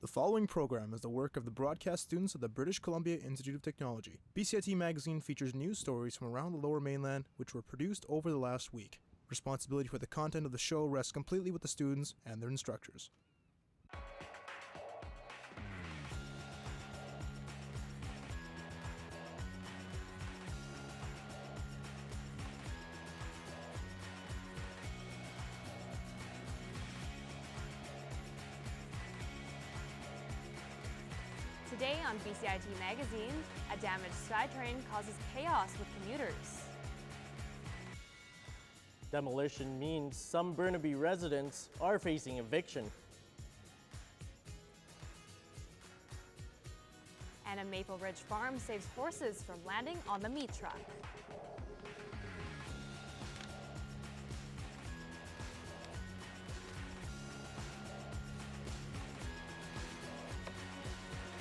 The following program is the work of the broadcast students of the British Columbia Institute of Technology. BCIT magazine features news stories from around the Lower Mainland which were produced over the last week. Responsibility for the content of the show rests completely with the students and their instructors. Today on BCIT Magazine, a damaged Skytrain causes chaos with commuters. Demolition means some Burnaby residents are facing eviction. And a Maple Ridge farm saves horses from landing on the meat truck.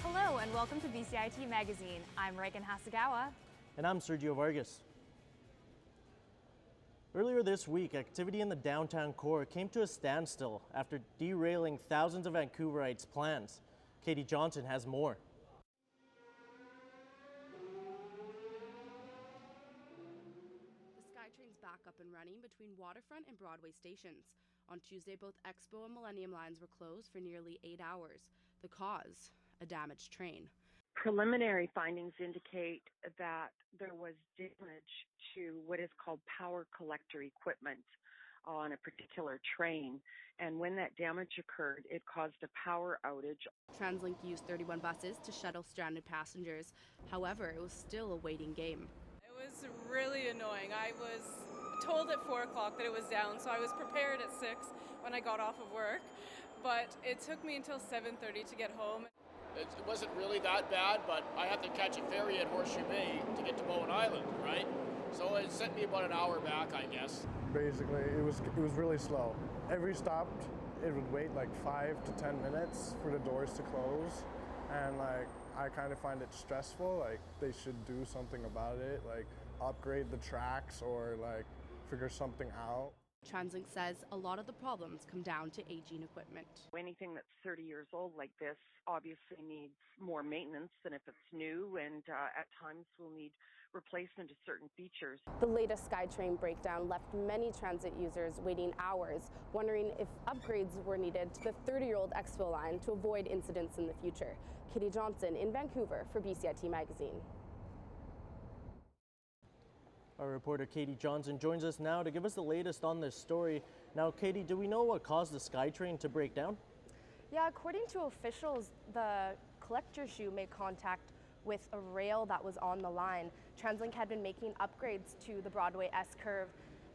Hello and welcome to BCIT Magazine. I'm Reagan Hasagawa. And I'm Sergio Vargas. Earlier this week, activity in the downtown core came to a standstill after derailing thousands of Vancouverites' plans. Katie Johnson has more. The Skytrain's back up and running between Waterfront and Broadway stations. On Tuesday, both Expo and Millennium lines were closed for nearly 8 hours. The cause? A damaged train. Preliminary findings indicate that there was damage to what is called power collector equipment on a particular train. And when that damage occurred, it caused a power outage. TransLink used 31 buses to shuttle stranded passengers. However, it was still a waiting game. It was really annoying. I was told at 4 o'clock that it was down, so I was prepared at 6 when I got off of work. But it took me until 7:30 to get home. It wasn't really that bad, but I had to catch a ferry at Horseshoe Bay to get to Bowen Island, right? So it sent me about an hour back, I guess. Basically, it was really slow. Every stop, it would wait like 5 to 10 minutes for the doors to close. And I kind of find it stressful. Like, they should do something about it, like upgrade the tracks or figure something out. TransLink says a lot of the problems come down to aging equipment. Anything that's 30 years old like this obviously needs more maintenance than if it's new, and at times will need replacement of certain features. The latest Skytrain breakdown left many transit users waiting hours, wondering if upgrades were needed to the 30-year-old Expo line to avoid incidents in the future. Katie Johnson in Vancouver for BCIT Magazine. Our reporter Katie Johnson joins us now to give us the latest on this story. Now, Katie, do we know what caused the Skytrain to break down? Yeah, according to officials, the collector shoe made contact with a rail that was on the line. TransLink had been making upgrades to the Broadway S-curve,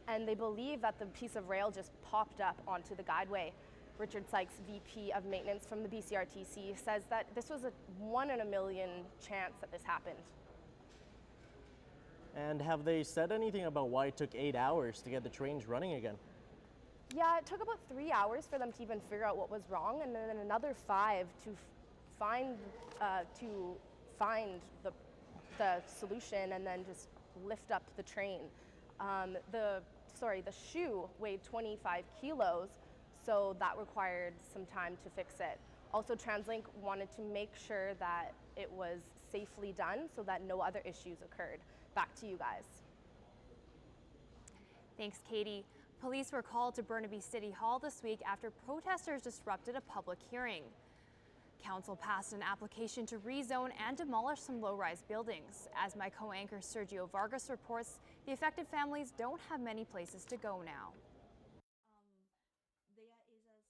and they believe that the piece of rail just popped up onto the guideway. Richard Sykes, VP of Maintenance from the BCRTC, says that this was a 1 in a million chance that this happened. And have they said anything about why it took 8 hours to get the trains running again? Yeah, it took about 3 hours for them to even figure out what was wrong, and then another 5 to find the solution and then just lift up the train. The shoe weighed 25 kilos, so that required some time to fix it. Also, TransLink wanted to make sure that it was safely done so that no other issues occurred. Back to you guys. Thanks, Katie. Police were called to Burnaby City Hall this week after protesters disrupted a public hearing. Council passed an application to rezone and demolish some low-rise buildings. As my co-anchor Sergio Vargas reports, the affected families don't have many places to go now.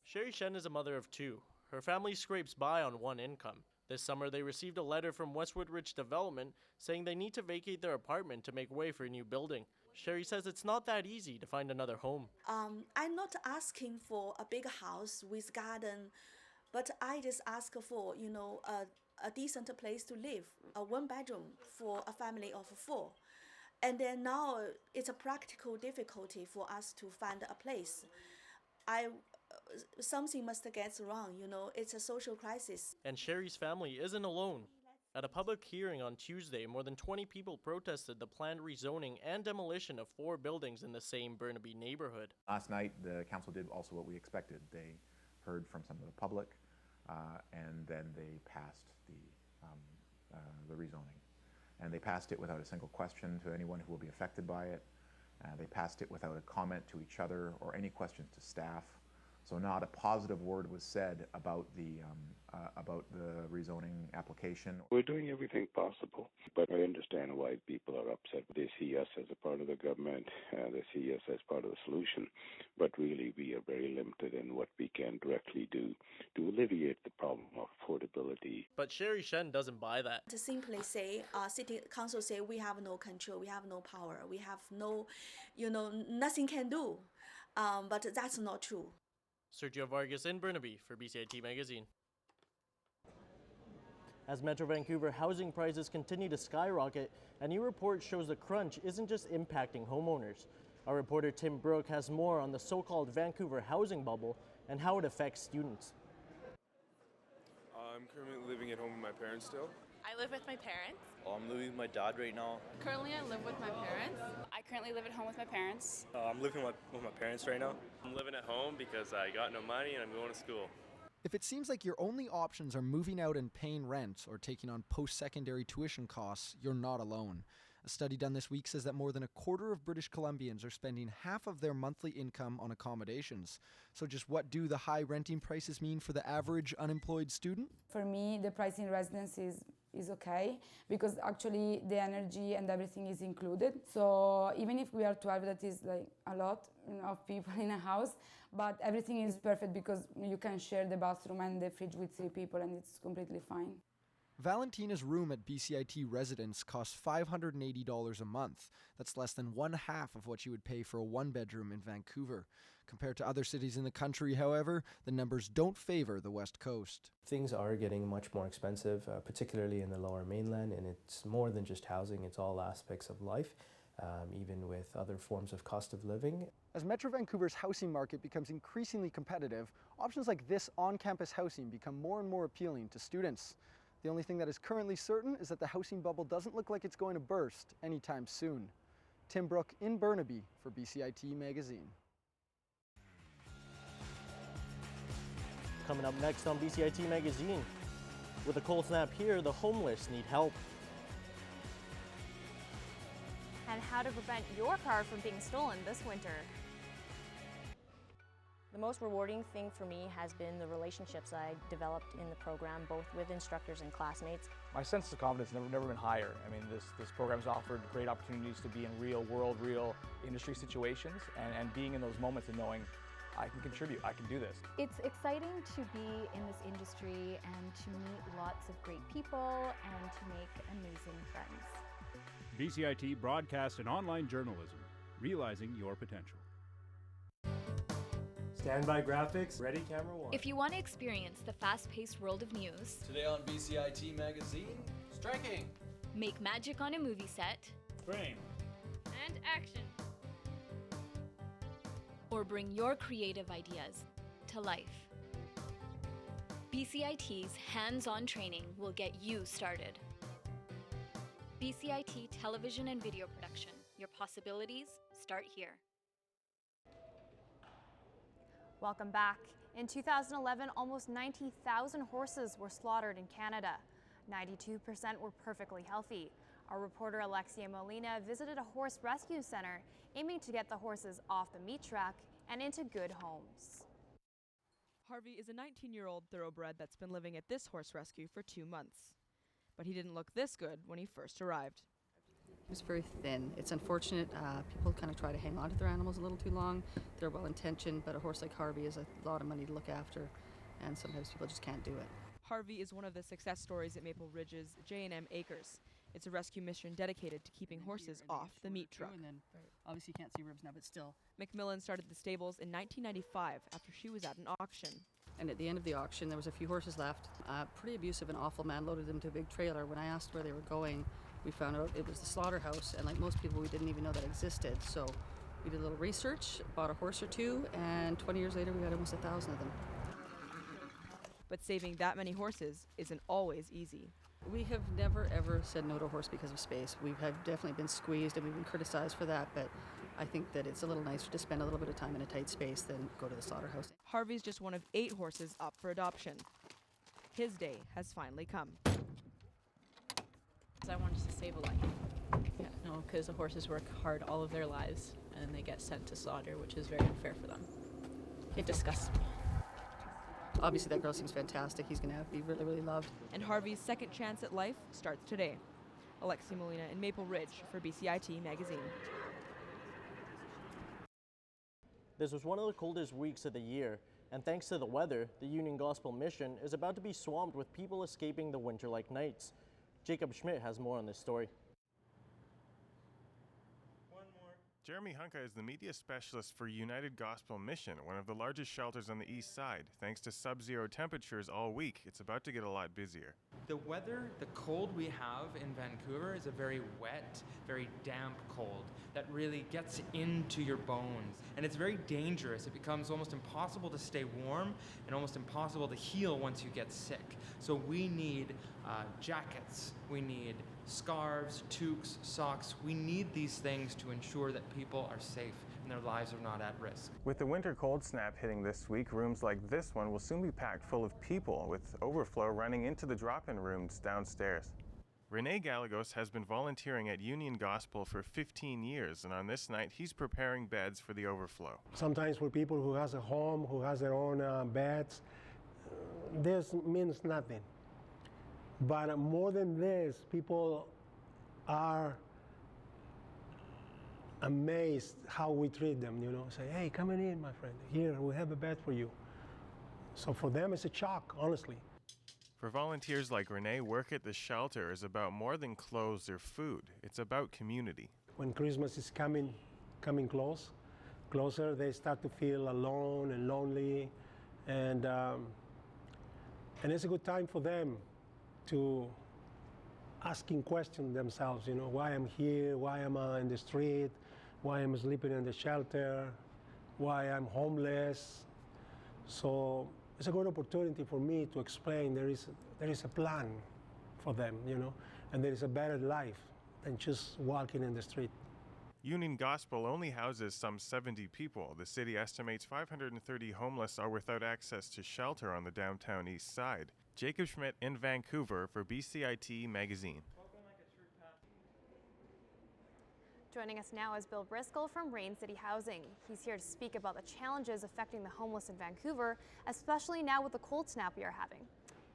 Sherry Shen is a mother of 2. Her family scrapes by on 1 income. This summer, they received a letter from Westwood Ridge Development saying they need to vacate their apartment to make way for a new building. Sherry says it's not that easy to find another home. I'm not asking for a big house with garden, but I just ask for, a decent place to live, a 1-bedroom for a family of 4. And then now it's a practical difficulty for us to find a place. Something must get wrong, it's a social crisis. And Sherry's family isn't alone. At a public hearing on Tuesday, more than 20 people protested the planned rezoning and demolition of 4 buildings in the same Burnaby neighborhood. Last night, the council did also what we expected. They heard from some of the public. and then they passed the rezoning. And they passed it without a single question to anyone who will be affected by it. They passed it without a comment to each other or any questions to staff. So not a positive word was said about the rezoning application. We're doing everything possible, but I understand why people are upset. They see us as a part of the government, they see us as part of the solution, but really we are very limited in what we can directly do to alleviate the problem of affordability. But Sherry Shen doesn't buy that. To simply say, city council say we have no control, we have no power, we have no, nothing can do, but that's not true. Sergio Vargas in Burnaby for BCIT Magazine. As Metro Vancouver housing prices continue to skyrocket, a new report shows the crunch isn't just impacting homeowners. Our reporter Tim Brooke has more on the so-called Vancouver housing bubble and how it affects students. I'm currently living at home with my parents still. I live with my parents. I'm living with my dad right now. Currently, I live with my parents. I currently live at home with my parents. I'm living with my parents right now. I'm living at home because I got no money and I'm going to school. If it seems like your only options are moving out and paying rent or taking on post-secondary tuition costs, you're not alone. A study done this week says that more than a quarter of British Columbians are spending half of their monthly income on accommodations. So just what do the high renting prices mean for the average unemployed student? For me, the price in residence is okay because actually the energy and everything is included. So even if we are 12, that is like a lot of people in a house, but everything is perfect because you can share the bathroom and the fridge with 3 people and it's completely fine. Valentina's room at BCIT residence costs $580 a month. That's less than one half of what you would pay for a one-bedroom in Vancouver. Compared to other cities in the country, however, the numbers don't favor the West Coast. Things are getting much more expensive, particularly in the Lower Mainland, and it's more than just housing, it's all aspects of life, even with other forms of cost of living. As Metro Vancouver's housing market becomes increasingly competitive, options like this on-campus housing become more and more appealing to students. The only thing that is currently certain is that the housing bubble doesn't look like it's going to burst anytime soon. Tim Brooke in Burnaby for BCIT Magazine. Coming up next on BCIT Magazine. With a cold snap here, the homeless need help. And how to prevent your car from being stolen this winter. The most rewarding thing for me has been the relationships I developed in the program, both with instructors and classmates. My sense of confidence has never been higher. I mean, this program's offered great opportunities to be in real world, real industry situations, and being in those moments and knowing I can contribute, I can do this. It's exciting to be in this industry and to meet lots of great people and to make amazing friends. BCIT broadcast and online journalism, realizing your potential. Standby graphics, ready camera 1. If you want to experience the fast-paced world of news. Today on BCIT Magazine, striking. Make magic on a movie set. Frame. And action. Or bring your creative ideas to life. BCIT's hands-on training will get you started. BCIT television and video production. Your possibilities start here. Welcome back. In 2011, almost 90,000 horses were slaughtered in Canada. 92% were perfectly healthy. Our reporter Alexia Molina visited a horse rescue center aiming to get the horses off the meat track and into good homes. Harvey is a 19-year-old thoroughbred that's been living at this horse rescue for 2 months. But he didn't look this good when he first arrived. He was very thin. It's unfortunate. People kind of try to hang on to their animals a little too long. They're well-intentioned, but a horse like Harvey is a lot of money to look after, and sometimes people just can't do it. Harvey is one of the success stories at Maple Ridge's J&M Acres. It's a rescue mission dedicated to keeping horses off the meat truck. And then, obviously you can't see ribs now, but still. McMillan started the stables in 1995 after she was at an auction. And at the end of the auction, there was a few horses left. Pretty abusive and awful man loaded them to a big trailer. When I asked where they were going, we found out it was the slaughterhouse, and like most people, we didn't even know that existed. So we did a little research, bought a horse or two, and 20 years later, we had almost 1,000 of them. But saving that many horses isn't always easy. We have never, ever said no to a horse because of space. We have definitely been squeezed, and we've been criticized for that, but I think that it's a little nicer to spend a little bit of time in a tight space than go to the slaughterhouse. Harvey's just one of 8 horses up for adoption. His day has finally come. I wanted to save a life. Yeah, no, because the horses work hard all of their lives and they get sent to slaughter, which is very unfair for them. It disgusts me. Obviously, that girl seems fantastic. He's going to be really, really loved. And Harvey's second chance at life starts today. Alexi Molina in Maple Ridge for BCIT Magazine. This was one of the coldest weeks of the year, and thanks to the weather, the Union Gospel Mission is about to be swamped with people escaping the winter-like nights. Jacob Schmidt has more on this story. Jeremy Hunka is the media specialist for United Gospel Mission, one of the largest shelters on the east side. Thanks to sub-zero temperatures all week, it's about to get a lot busier. The weather, the cold we have in Vancouver is a very wet, very damp cold that really gets into your bones. And it's very dangerous. It becomes almost impossible to stay warm and almost impossible to heal once you get sick. So we need jackets, we need scarves, toques, socks. We need these things to ensure that people are safe and their lives are not at risk. With the winter cold snap hitting this week, rooms like this one will soon be packed full of people, with overflow running into the drop-in rooms downstairs. Renee Gallegos has been volunteering at Union Gospel for 15 years, and on this night, he's preparing beds for the overflow. Sometimes for people who has a home, who has their own beds, this means nothing. But more than this, people are amazed how we treat them, you know. Say, hey, come in, my friend. Here, we have a bed for you. So for them, it's a shock, honestly. For volunteers like Renee, work at the shelter is about more than clothes or food. It's about community. When Christmas is coming closer, they start to feel alone and lonely. And it's a good time for them to asking questions themselves, you know, why I'm here, why am I in the street, why I'm sleeping in the shelter, why I'm homeless. So it's a good opportunity for me to explain there is a plan for them, you know, and there is a better life than just walking in the street. Union Gospel only houses some 70 people. The city estimates 530 homeless are without access to shelter on the downtown east side. Jacob Schmidt in Vancouver for BCIT Magazine. Joining us now is Bill Briscoe from Rain City Housing. He's here to speak about the challenges affecting the homeless in Vancouver, especially now with the cold snap we are having.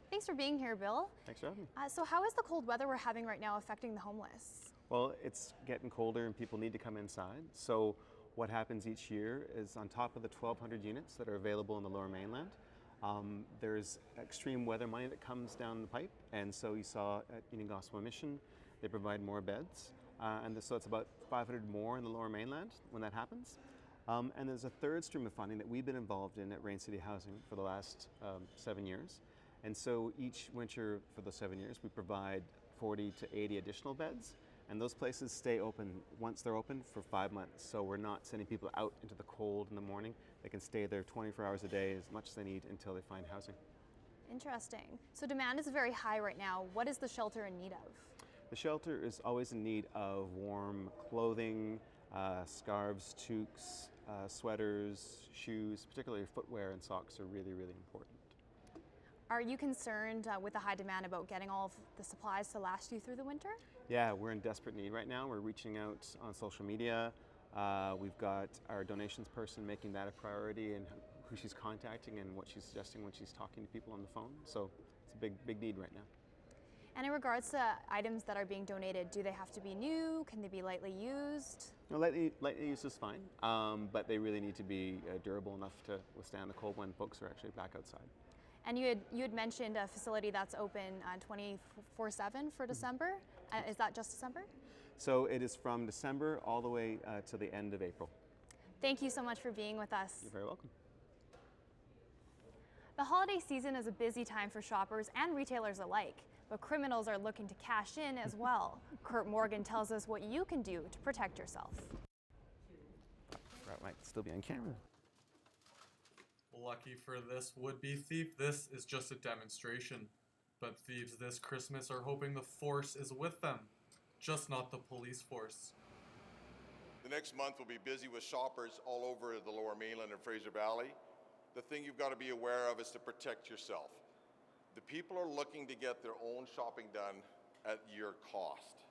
Thanks for being here, Bill. Thanks for having me. So how is the cold weather we're having right now affecting the homeless? Well, it's getting colder and people need to come inside. So what happens each year is on top of the 1,200 units that are available in the Lower Mainland, there's extreme weather money that comes down the pipe. And so you saw at Union Gospel Mission, they provide more beds. So it's about 500 more in the Lower Mainland when that happens. And there's a third stream of funding that we've been involved in at Rain City Housing for the last 7 years. And so each winter for those 7 years, we provide 40 to 80 additional beds. And those places stay open once they're open for 5 months. So we're not sending people out into the cold in the morning. They can stay there 24 hours a day, as much as they need until they find housing. Interesting. So demand is very high right now. What is the shelter in need of? The shelter is always in need of warm clothing, scarves, toques, sweaters, shoes, particularly footwear and socks are really, really important. Are you concerned with the high demand about getting all of the supplies to last you through the winter? Yeah, we're in desperate need right now. We're reaching out on social media. We've got our donations person making that a priority and who she's contacting and what she's suggesting when she's talking to people on the phone. So it's a big, big need right now. And in regards to items that are being donated, do they have to be new? Can they be lightly used? No, lightly used is fine, but they really need to be durable enough to withstand the cold when folks are actually back outside. And you had mentioned a facility that's open 24/7 for December. Is that just December? So it is from December all the way to the end of April. Thank you so much for being with us. You're very welcome. The holiday season is a busy time for shoppers and retailers alike, but criminals are looking to cash in as well. Kurt Morgan tells us what you can do to protect yourself. That might still be on camera. Lucky for this would-be thief, this is just a demonstration. But thieves this Christmas are hoping the force is with them, just not the police force. The next month will be busy with shoppers all over the Lower Mainland and Fraser Valley. The thing you've got to be aware of is to protect yourself. The people are looking to get their own shopping done at your cost.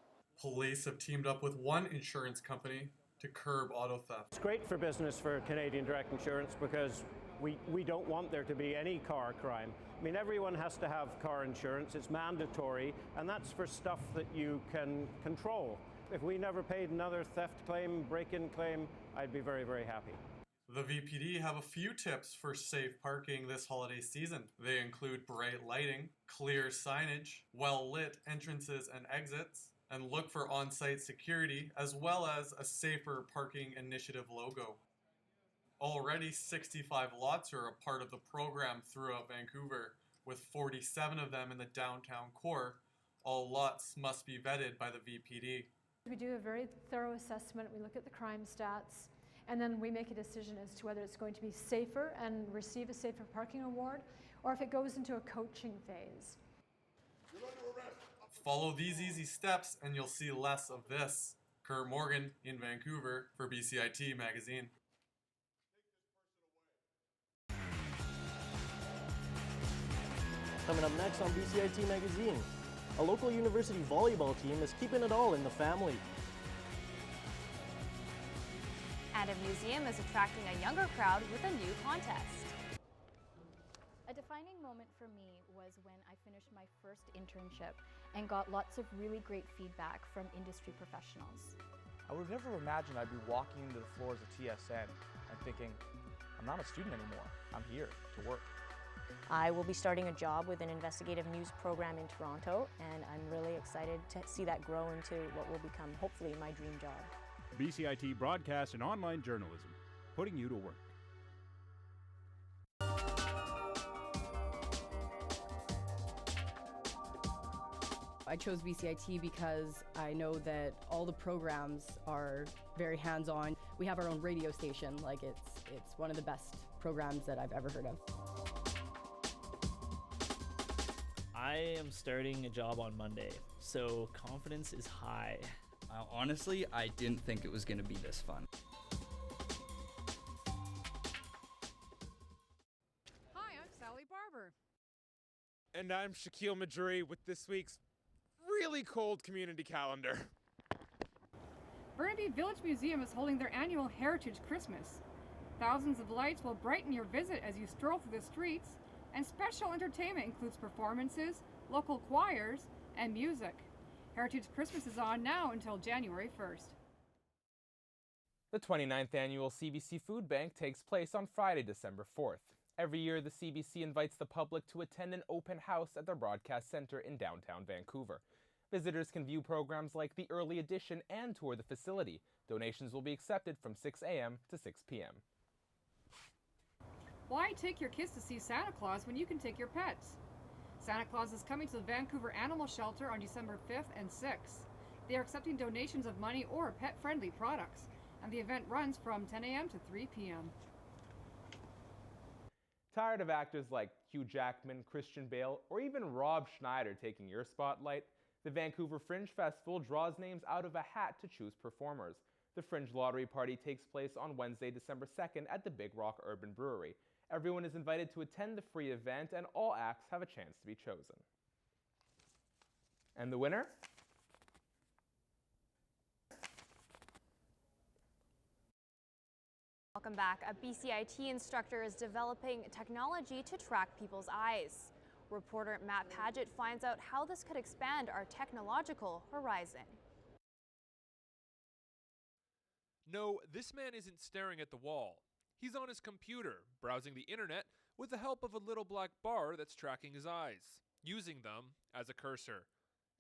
Police have teamed up with one insurance company to curb auto theft. It's great for business for Canadian Direct Insurance because we don't want there to be any car crime. I mean, everyone has to have car insurance. It's mandatory, and that's for stuff that you can control. If we never paid another theft claim, break-in claim, I'd be very, very happy. The VPD have a few tips for safe parking this holiday season. They include bright lighting, clear signage, well-lit entrances and exits, and look for on-site security, as well as a Safer Parking Initiative logo. Already 65 lots are a part of the program throughout Vancouver, with 47 of them in the downtown core. All lots must be vetted by the VPD. We do a very thorough assessment. We look at the crime stats, and then we make a decision as to whether it's going to be safer and receive a safer parking award, or if it goes into a coaching phase. Follow these easy steps and you'll see less of this. Kerr Morgan in Vancouver for BCIT Magazine. Coming up next on BCIT Magazine, a local university volleyball team is keeping it all in the family. And a museum is attracting a younger crowd with a new contest. A defining moment for me was when I finished my first internship and got lots of really great feedback from industry professionals. I would have never imagined I'd be walking into the floors of TSN and thinking, I'm not a student anymore, I'm here to work. I will be starting a job with an investigative news program in Toronto, and I'm really excited to see that grow into what will become, hopefully, my dream job. BCIT Broadcast and Online Journalism, putting you to work. I chose BCIT because I know that all the programs are very hands-on. We have our own radio station, like it's one of the best programs that I've ever heard of. I am starting a job on Monday, so confidence is high. Honestly, I didn't think it was going to be this fun. Hi, I'm Sally Barber. And I'm Shaquille Majuri with this week's really cold community calendar. Burnaby Village Museum is holding their annual Heritage Christmas. Thousands of lights will brighten your visit as you stroll through the streets, and special entertainment includes performances, local choirs, and music. Heritage Christmas is on now until January 1st. The 29th annual CBC Food Bank takes place on Friday, December 4th. Every year, the CBC invites the public to attend an open house at their broadcast center in downtown Vancouver. Visitors can view programs like the Early Edition and tour the facility. Donations will be accepted from 6 a.m. to 6 p.m. Why take your kids to see Santa Claus when you can take your pets? Santa Claus is coming to the Vancouver Animal Shelter on December 5th and 6th. They are accepting donations of money or pet-friendly products, and the event runs from 10 a.m. to 3 p.m. Tired of actors like Hugh Jackman, Christian Bale, or even Rob Schneider taking your spotlight? The Vancouver Fringe Festival draws names out of a hat to choose performers. The Fringe Lottery Party takes place on Wednesday, December 2nd at the Big Rock Urban Brewery. Everyone is invited to attend the free event, and all acts have a chance to be chosen. And the winner? Welcome back. A BCIT instructor is developing technology to track people's eyes. Reporter Matt Paget finds out how this could expand our technological horizon. No, this man isn't staring at the wall. He's on his computer, browsing the internet with the help of a little black bar that's tracking his eyes, using them as a cursor.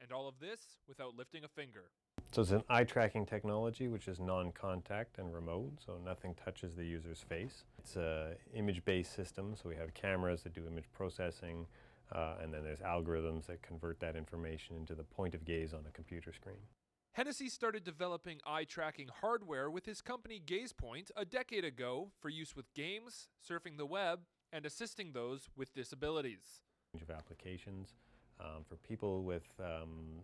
And all of this without lifting a finger. So it's an eye tracking technology which is non-contact and remote, so nothing touches the user's face. It's an image-based system, so we have cameras that do image processing, and then there's algorithms that convert that information into the point of gaze on a computer screen. Hennessy started developing eye-tracking hardware with his company GazePoint a decade ago for use with games, surfing the web, and assisting those with disabilities. Range of applications. For people with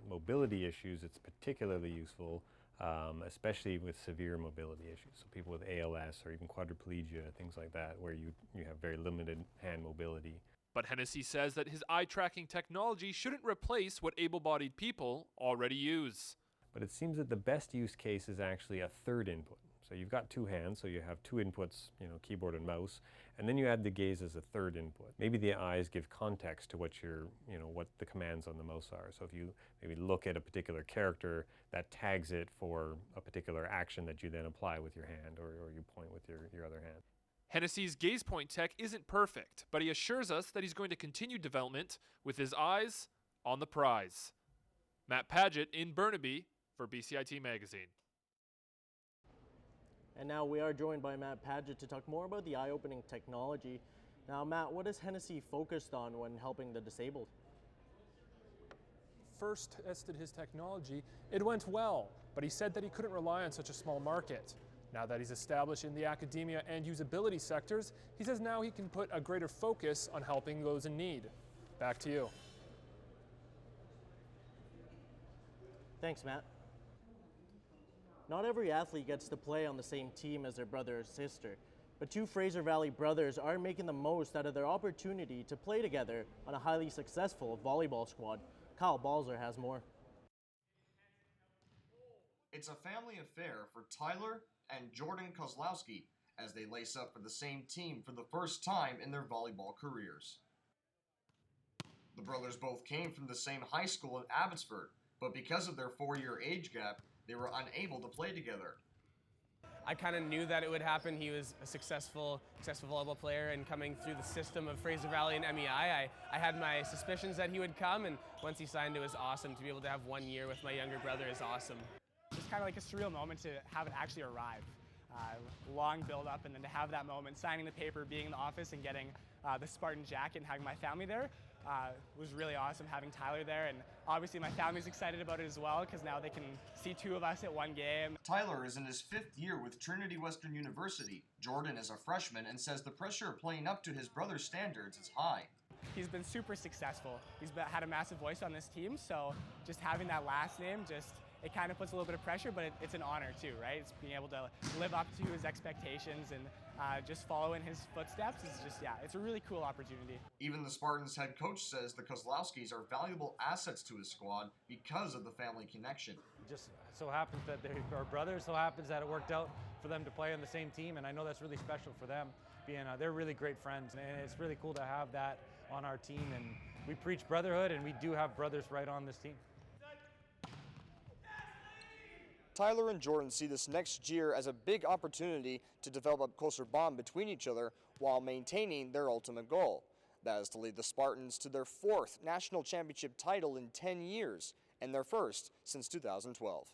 mobility issues, it's particularly useful, especially with severe mobility issues. So people with ALS or even quadriplegia, things like that, where you have very limited hand mobility. But Hennessy says that his eye tracking technology shouldn't replace what able-bodied people already use. But it seems that the best use case is actually a third input. So you've got two hands, so you have two inputs, keyboard and mouse, and then you add the gaze as a third input. Maybe the eyes give context to what what the commands on the mouse are. So if you maybe look at a particular character, that tags it for a particular action that you then apply with your hand, or you point with your other hand. Hennessy's gaze point tech isn't perfect, but he assures us that he's going to continue development with his eyes on the prize. Matt Paget in Burnaby for BCIT Magazine. And now we are joined by Matt Paget to talk more about the eye-opening technology. Now, Matt, what is Hennessy focused on when helping the disabled? First tested his technology, it went well, but he said that he couldn't rely on such a small market. Now that he's established in the academia and usability sectors, he says now he can put a greater focus on helping those in need. Back to you. Thanks, Matt. Not every athlete gets to play on the same team as their brother or sister, but two Fraser Valley brothers are making the most out of their opportunity to play together on a highly successful volleyball squad. Kyle Balzer has more. It's a family affair for Tyler and Jordan Kozlowski as they lace up for the same team for the first time in their volleyball careers. The brothers both came from the same high school in Abbotsford, but because of their 4-year age gap, they were unable to play together. I kind of knew that it would happen. He was a successful volleyball player, and coming through the system of Fraser Valley and MEI, I had my suspicions that he would come, and once he signed, it was awesome. To be able to have 1 year with my younger brother is awesome. It's kind of like a surreal moment to have it actually arrive. Long build up, and then to have that moment, signing the paper, being in the office and getting the Spartan jacket and having my family there was really awesome, having Tyler there. And obviously my family's excited about it as well because now they can see two of us at one game. Tyler is in his 5th year with Trinity Western University. Jordan is a freshman and says the pressure of playing up to his brother's standards is high. He's been super successful. He's had a massive voice on this team, so just having that last name it kind of puts a little bit of pressure, but it's an honor too, right? It's being able to live up to his expectations and just follow in his footsteps. It's a really cool opportunity. Even the Spartans head coach says the Kozlowskis are valuable assets to his squad because of the family connection. It just so happens that they are brothers, so happens that it worked out for them to play on the same team, and I know that's really special for them. They're really great friends, and it's really cool to have that on our team, and we preach brotherhood, and we do have brothers right on this team. Tyler and Jordan see this next year as a big opportunity to develop a closer bond between each other while maintaining their ultimate goal. That is to lead the Spartans to their 4th national championship title in 10 years and their 1st since 2012.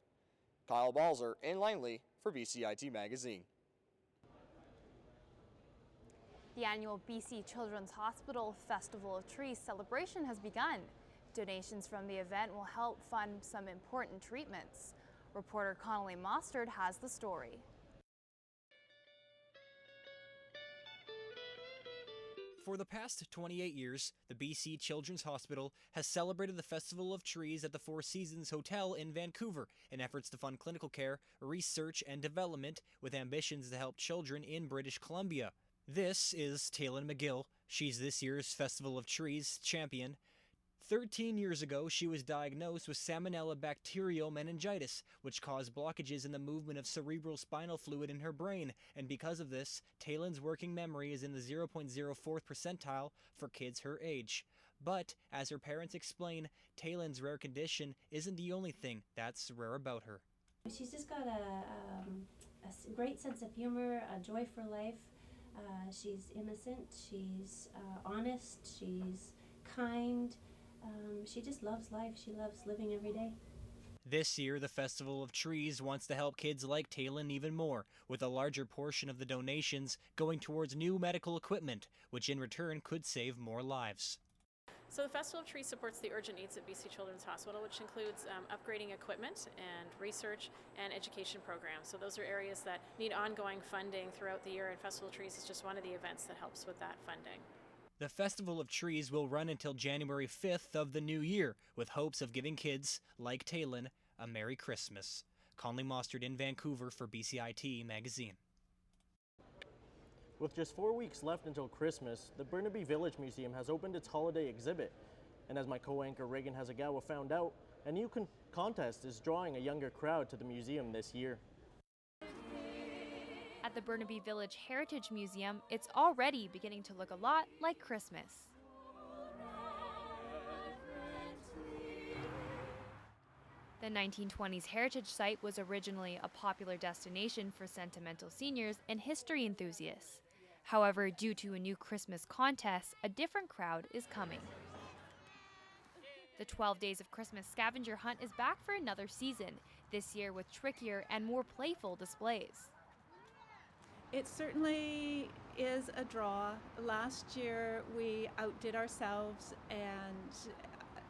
Kyle Balzer in Langley for BCIT Magazine. The annual BC Children's Hospital Festival of Trees celebration has begun. Donations from the event will help fund some important treatments. Reporter Connolly Mostard has the story. For the past 28 years, the BC Children's Hospital has celebrated the Festival of Trees at the Four Seasons Hotel in Vancouver in efforts to fund clinical care, research, and development with ambitions to help children in British Columbia. This is Taylin McGill. She's this year's Festival of Trees champion. 13 years ago, she was diagnosed with Salmonella bacterial meningitis, which caused blockages in the movement of cerebral spinal fluid in her brain, and because of this, Taylin's working memory is in the 0.04th percentile for kids her age. But, as her parents explain, Taylin's rare condition isn't the only thing that's rare about her. She's just got a great sense of humor, a joy for life. She's innocent, she's honest, she's kind. She just loves life. She loves living every day. This year, the Festival of Trees wants to help kids like Taylin even more, with a larger portion of the donations going towards new medical equipment, which in return could save more lives. So the Festival of Trees supports the urgent needs at BC Children's Hospital, which includes upgrading equipment and research and education programs. So those are areas that need ongoing funding throughout the year, and Festival of Trees is just one of the events that helps with that funding. The Festival of Trees will run until January 5th of the new year, with hopes of giving kids, like Taylin, a Merry Christmas. Conley Mostard in Vancouver for BCIT Magazine. With just 4 weeks left until Christmas, the Burnaby Village Museum has opened its holiday exhibit. And as my co-anchor Reagan Hasegawa found out, a new contest is drawing a younger crowd to the museum this year. At the Burnaby Village Heritage Museum, it's already beginning to look a lot like Christmas. The 1920s heritage site was originally a popular destination for sentimental seniors and history enthusiasts. However, due to a new Christmas contest, a different crowd is coming. The 12 Days of Christmas scavenger hunt is back for another season, this year with trickier and more playful displays. It certainly is a draw. Last year we outdid ourselves, and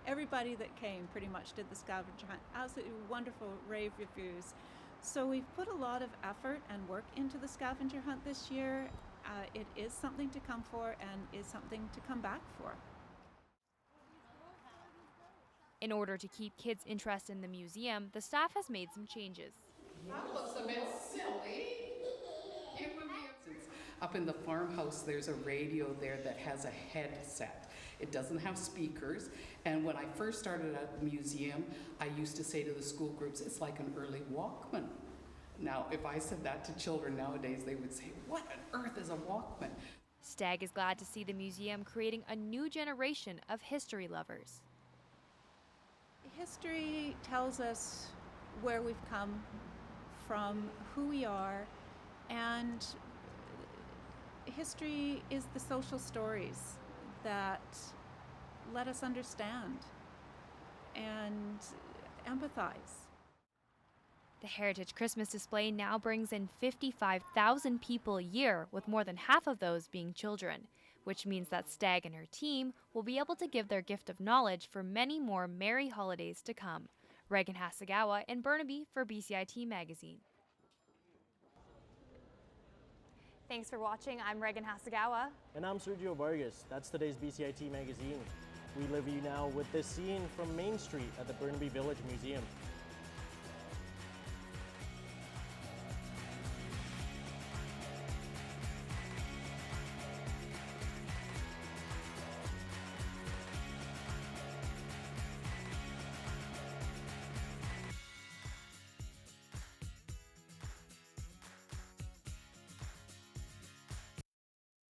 everybody that came pretty much did the scavenger hunt. Absolutely wonderful rave reviews. So we've put a lot of effort and work into the scavenger hunt this year. It is something to come for and is something to come back for. In order to keep kids interested in the museum, the staff has made some changes. That looks a bit silly. Up in the farmhouse, there's a radio there that has a headset. It doesn't have speakers, and when I first started at the museum, I used to say to the school groups, it's like an early Walkman. Now, if I said that to children nowadays, they would say, what on earth is a Walkman? Stagg is glad to see the museum creating a new generation of history lovers. History tells us where we've come from, who we are, and history is the social stories that let us understand and empathize. The Heritage Christmas display now brings in 55,000 people a year, with more than half of those being children, which means that Stagg and her team will be able to give their gift of knowledge for many more merry holidays to come. Reagan Hasegawa in Burnaby for BCIT Magazine. Thanks for watching. I'm Reagan Hasegawa. And I'm Sergio Vargas. That's today's BCIT Magazine. We leave you now with this scene from Main Street at the Burnaby Village Museum.